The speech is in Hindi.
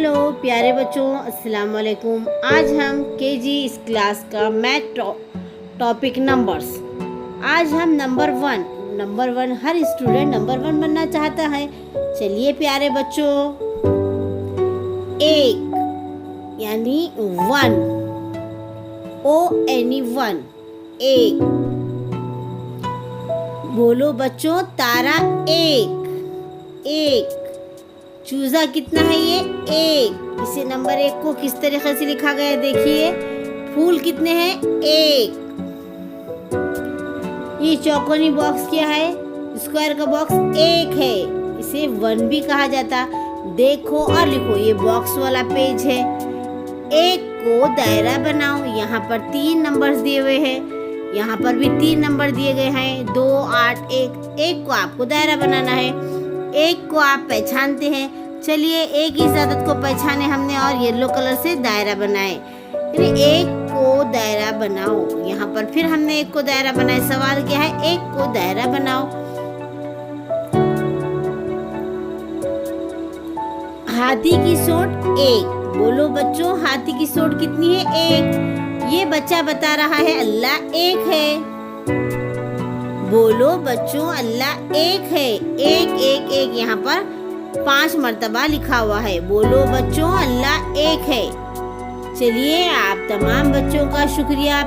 हेलो प्यारे बच्चों, अस्सलाम वालेकुम। आज हम केजी इस क्लास का मैथ टॉपिक नंबर्स। आज हम नंबर वन हर स्टूडेंट नंबर 1 बनना चाहता है। चलिए प्यारे बच्चों, एक यानी 1, ONE 1, एक। बोलो बच्चों, तारा एक। चूजा कितना है? ये एक। इसे नंबर 1 को किस तरीके से लिखा गया है देखिए। फूल कितने हैं? एक। ये चौकोनी बॉक्स क्या है? स्क्वायर का बॉक्स एक है। इसे 1 भी कहा जाता। देखो और लिखो, ये बॉक्स वाला पेज है। एक को दायरा बनाओ। यहाँ पर 3 नंबर्स दिए हुए हैं, यहाँ पर भी 3 नंबर दिए गए हैं, 2, 8, 1। एक को आपको दायरा बनाना है। एक को आप पहचानते हैं। चलिए एक ही इजाजत को पहचाने हमने और येलो कलर से दायरा बनाए। एक को दायरा बनाओ। यहाँ पर फिर हमने एक को दायरा बनाए। सवाल क्या है? एक को दायरा बनाओ। हाथी की सोट एक। बोलो बच्चों, हाथी की सोट कितनी है? एक। ये बच्चा बता रहा है अल्लाह एक है। बोलो बच्चों, अल्लाह एक है। एक यहाँ पर 5 मर्तबा लिखा हुआ है। बोलो बच्चों, अल्लाह एक है। चलिए, आप तमाम बच्चों का शुक्रिया।